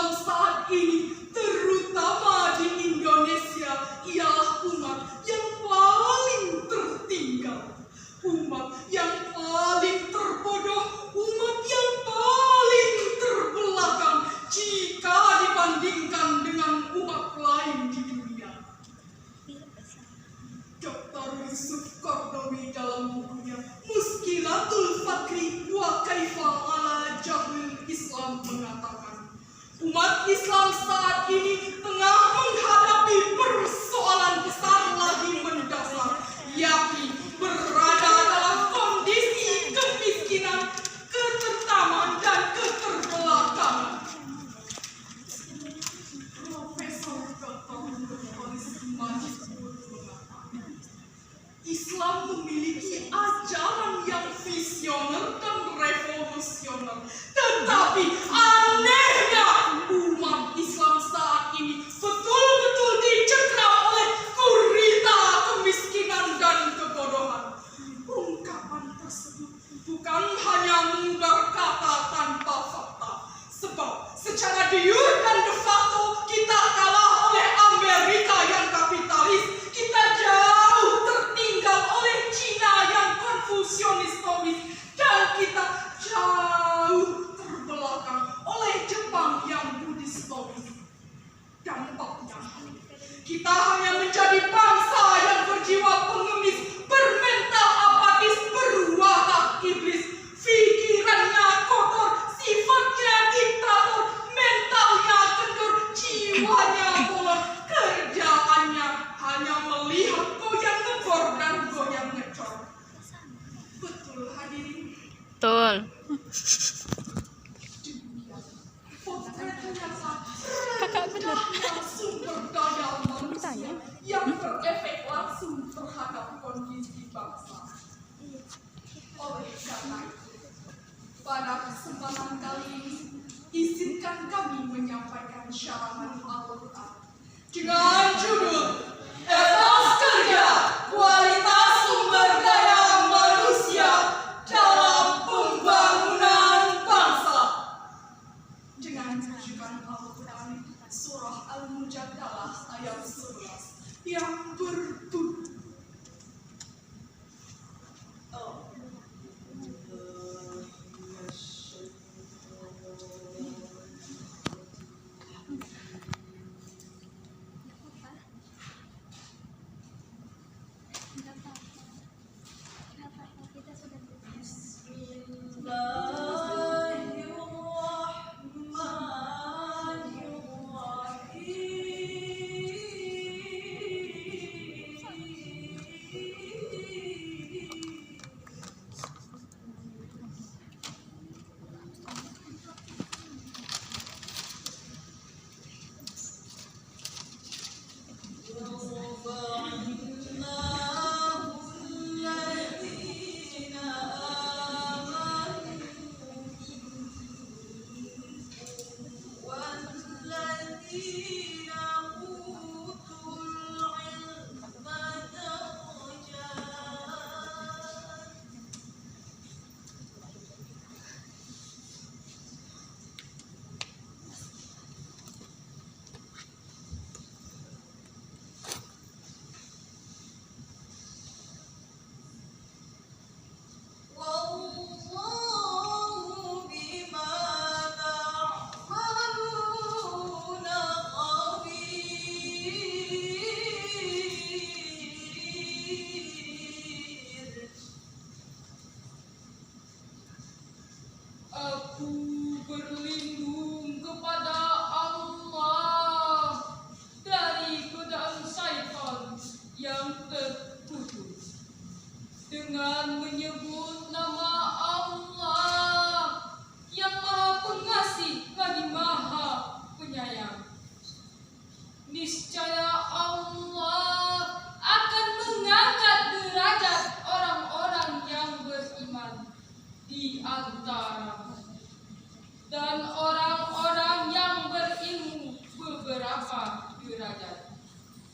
Islam saat ini, terutama di Indonesia, ialah umat yang paling tertinggal, umat yang paling terbodoh, umat yang paling terbelakang jika dibandingkan dengan umat lain di dunia. Dr. Yusuf Qaradawi dalam bukunya Muskilatul Fakri wa Kaifa ala Jahlil Islam mengatakan, umat Islam saat ini tengah menghadapi persoalan besar lagi mendasar, yakni berada dalam kondisi kemiskinan, ketertaman, dan keterbelakangan. Profesor Dr. Nurholis Majid mengatakan, Islam memiliki ajaran yang visioner dan revolusioner, tetapi anehnya umat Islam saat ini betul-betul dicekram oleh gurita kemiskinan dan kebodohan. Ungkapan tersebut bukan hanya mengubah kata tanpa fakta, sebab secara de jure dan de facto kita kalah oleh Amerika yang kapitalis, kita jauh tertinggal oleh Cina yang konfusionis-tomis, dan kita jauh terbelakang oleh Jepang yang buddhis-tomis. Dampaknya, kita hanya menjadi bangsa yang berjiwa pengemis, bermental apatis, berwatak iblis, pikirannya kotor, sifatnya diktator, mentalnya kendur, jiwanya bolong, kerjaannya hanya melihat goyang ngebor dan goyang ngecor. Betul hadirin? Betul. Kakak benar. Sumber daya manusia yang berefek langsung terhadap kondisi bangsa. Oleh karena itu, pada kesempatan kali ini, izinkan kami menyampaikan syarahan Al-Quran dengan judul Etos Kerja, Kualitas Sumber Daya Manusia dalam Pembangunan Bangsa. Dengan rujukan Al-Quran Surah Al-Mujadalah ayat 11 yang berbunyi, Aku berlindung kepada Allah dari godaan syaitan yang terputus dengan menyebut nama Allah yang Maha Pengasih lagi Maha Penyayang. Niscaya Allah akan mengangkat derajat orang-orang yang beriman di antara dan orang-orang yang berilmu beberapa derajat.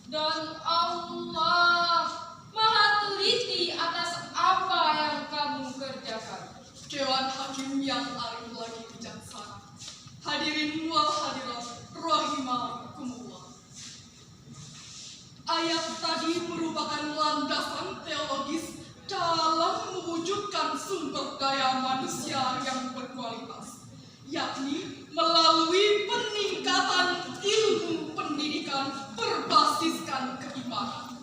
Dan Allah Maha teliti atas apa yang kamu kerjakan. Dewan Hakim yang alim lagi bijaksana, hadirin wal hadirat sumber daya manusia yang berkualitas, yakni melalui peningkatan ilmu pendidikan berbasiskan keimanan.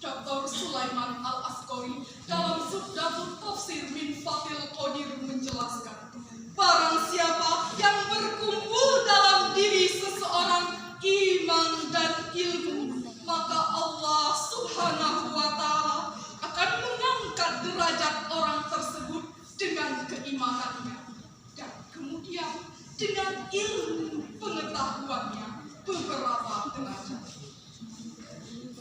Dr. Sulaiman Al-Asqori dalam Subdatul Tafsir min Fathil Qadir menjelaskan, barang siapa yang berkumpul dalam diri seseorang iman dan ilmu, maka Allah Subhanahu wa Ta'ala akan mengangkat derajat orang tersebut dengan keimanannya, dan kemudian dengan ilmu pengetahuannya beberapa derajat.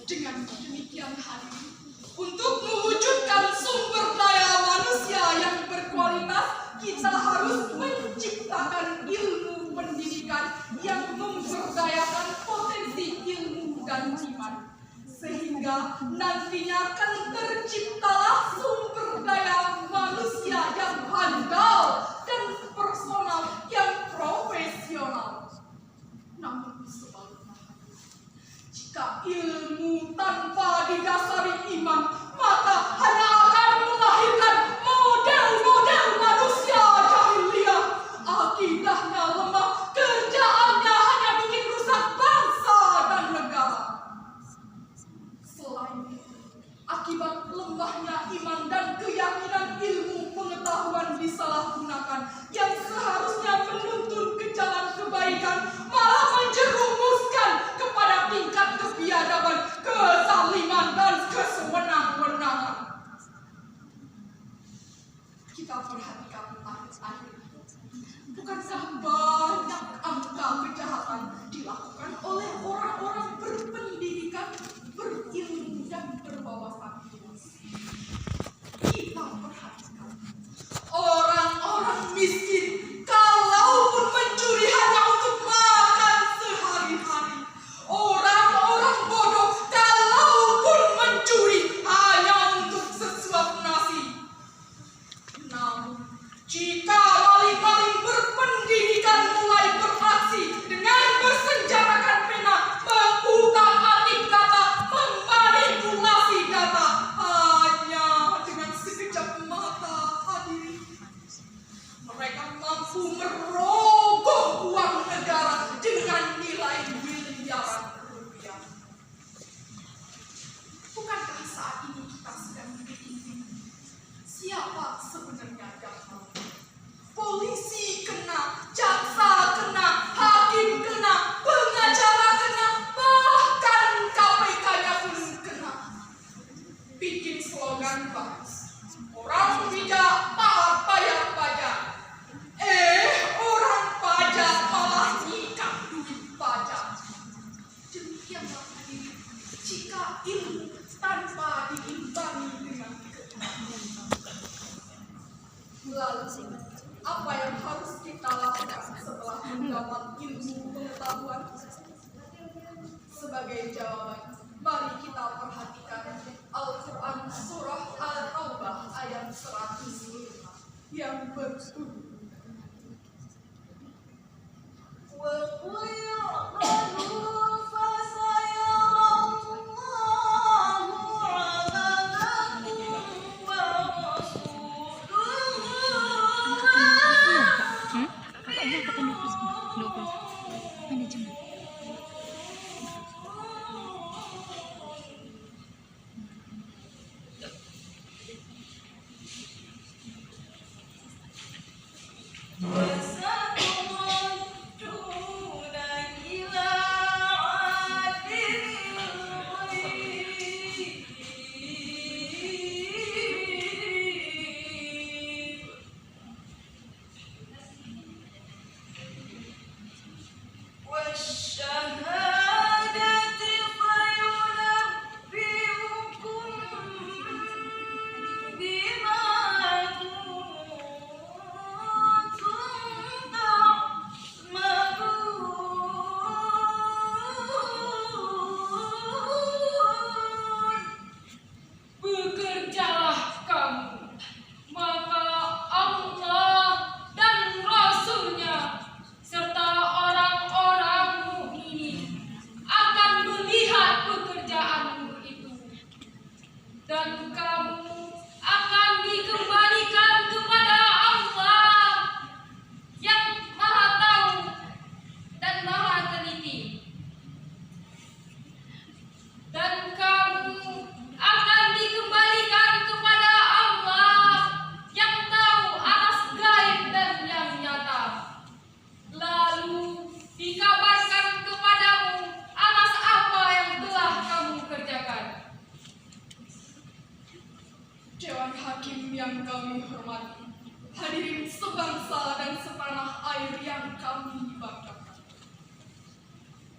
Dengan demikian hadirin, untuk mewujudkan sumber daya manusia yang berkualitas, kita harus menciptakan ilmu pendidikan yang memberdayakan potensi ilmu dan iman, sehingga nantinya akan terciptalah sumber daya manusia yang handal dan personal, yang profesional. Namun sebaliknya, jika ilmu tanpa didasari iman, maka hanya akan melahirkan model-model manusia jahiliyah. Akidahnya lemah, kerjaannya hanya bikin rusak bangsa dan negara. Selain itu, akibat lemahnya iman dan keyakinan, ilmu pengetahuan disalahgunakan yang seharusnya menuntun ke jalan kebaikan, malah menjerumuskan kepada tingkat kebiadaban, kezaliman, dan kesewenang-wenangan. Kita perhatikan akhir-akhir, bukankah banyak angka kejahatan dilakukan oleh orang-orang berpendidikan, berilmu, dan berwawasan luas? Kita perhatikan orang-orang miskin, kalaupun mencuri hanya untuk makan sehari-hari. Orang-orang bodoh, kalaupun mencuri hanya untuk sesuap nasi. Namun, jika maling-maling berpendidikan mulai beraksi dengan bersenjatakan pena, mengutak-atik kata, memanipulasi data, hanya dengan sekejap mata, hadirin, mereka mampu merogoh uang negara dengan nilai miliaran rupiah. Bukankah saat ini kita sedang dibimbing? Siapa sebenarnya yang mau? Polisi kena, jaksa kena, hakim kena, pengacara kena, bahkan KPK-nya pun kena. Bikin slogan bagus, orang bijak taat bayar pajak. Orang pajak malah nyikat duit pajak. Demikianlah hadirin, jika ilmu tanpa diimbangi dengan keimanan. Lalu, apa yang harus kita lakukan setelah mendapat ilmu pengetahuan? Sebagai jawaban, mari kita perhatikan Al-Quran Surah Al-Taubah ayat 105 yang berbunyi, وَقُلْ اعْمَلُوا فَسَيَرَى اللَّهُ عَمَلَكُمْ Hakim yang kami hormati, hadirin sebangsa dan setanah air yang kami banggakan.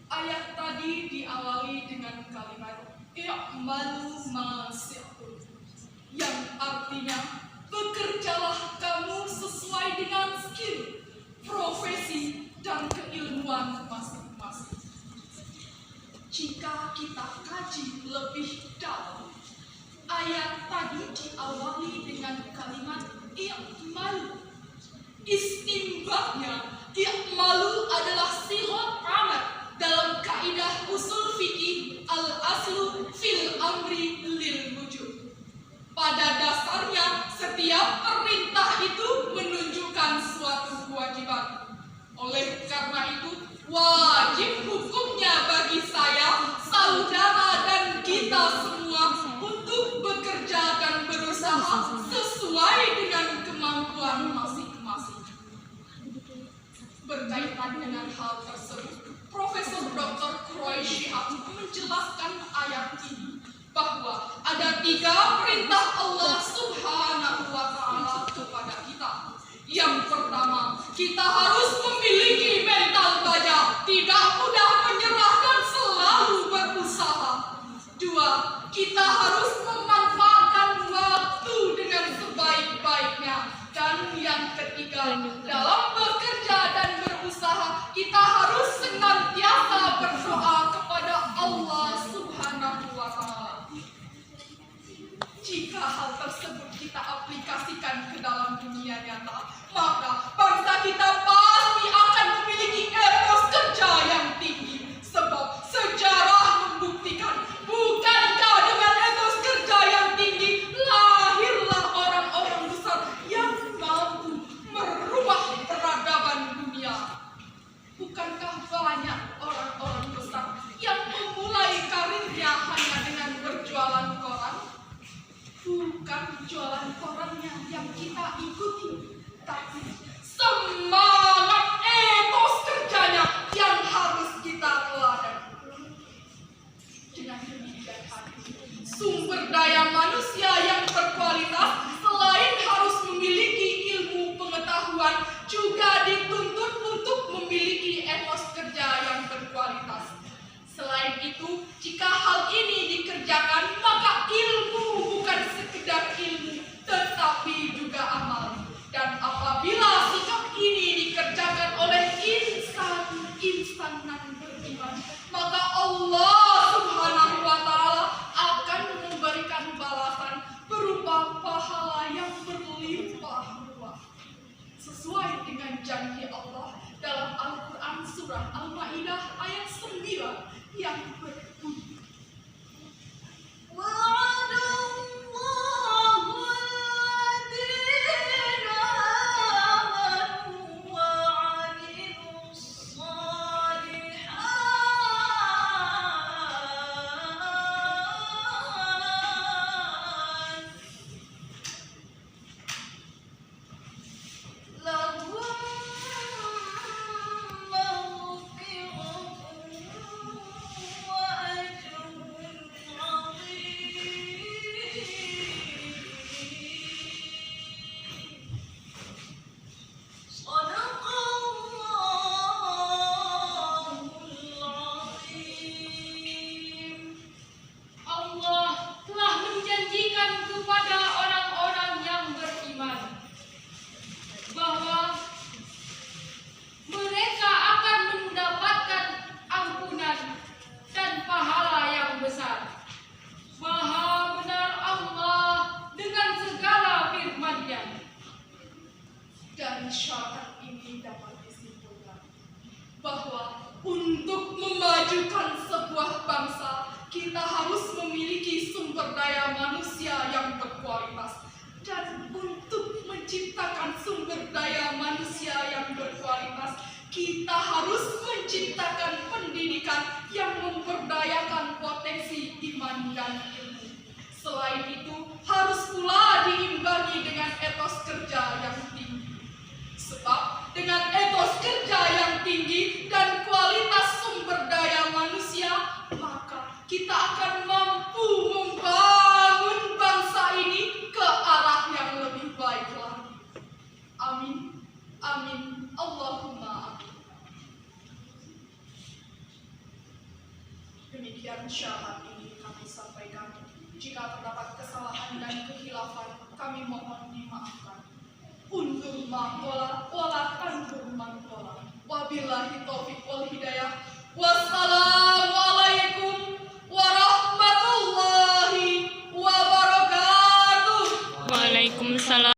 Ayat tadi diawali dengan kalimat i'malu ma syi'tum, yang artinya bekerjalah kamu sesuai dengan skill, profesi, dan keilmuan masing-masing. Jika kita kaji lebih dalam, ayat tadi diawali dengan kalimat i'malu. Istimbahnya, i'malu adalah sighah amal dalam kaidah usul fikih al-aslu fil amri lil wujub. Pada dasarnya, setiap perintah itu menunjukkan suatu kewajiban. Oleh karena itu, wajib hukumnya bagi saya, saudara, dan kita semua untuk bekerja dan berusaha sesuai dengan kemampuan masing-masing. Berkaitan dengan hal tersebut, Profesor Dr. Kroy Shihab menjelaskan ayat ini bahwa ada 3 perintah Allah Subhanahu wa Ta'ala kepada kita. Yang pertama, kita harus memiliki mental baja, tidak mudah menyerah dan selalu berusaha. 2, kita harus memanfaatkan waktu dengan sebaik-baiknya. Dan yang ketiga, dalam bekerja dan berusaha, kita harus senantiasa berdoa kepada Allah Subhanahu wa Ta'ala. Jika hal tersebut kita aplikasikan ke dalam dunia nyata, maka bangsa kita pasti akan memiliki etos kerja yang tinggi. Sebab sejarah membuktikan, bukankah dengan etos kerja yang tinggi lahirlah orang-orang besar yang mampu merubah peradaban dunia. Bukankah banyak orang-orang besar yang memulai karirnya hanya dengan berjualan koran? Bukan jualan korannya yang kita ikuti, tapi semangat etos kerjanya yang harus kita teladani. Dengan demikian, sumber daya manusia yang berkualitas selain harus memiliki ilmu pengetahuan, juga dituntut untuk memiliki etos kerja yang berkualitas. Selain itu, jika hal ini dikerjakan, maka ilmu bukan sekedar ilmu, tetapi juga amal. Dan apabila sikap ini dikerjakan oleh insan-insanan beriman, maka Allah Subhanahu wa Ta'ala akan memberikan balasan berupa pahala yang berlimpah-limpah. Sesuai dengan janji Allah dalam Al-Quran surah Al-Ma'idah ayat 9 yang berbunyi, dari syarat ini dapat disimpulkan bahwa untuk memajukan sebuah bangsa, kita harus memiliki sumber daya manusia yang berkualitas. Dan untuk menciptakan sumber daya manusia yang berkualitas, kita harus menciptakan pendidikan yang memberdayakan potensi iman dan ilmu. Selain itu, harus pula diimbangi dengan etos kerja yang tinggi. Sebab dengan etos kerja yang tinggi dan kualitas sumber daya manusia, maka kita akan mampu membangun bangsa ini ke arah yang Demikian syarat ini kami sampaikan. Jika terdapat kesalahan dan kehilafan, kami mohon dimaafkan. Undur mangkola, wala tandur mangkola. Wabillahi taufiq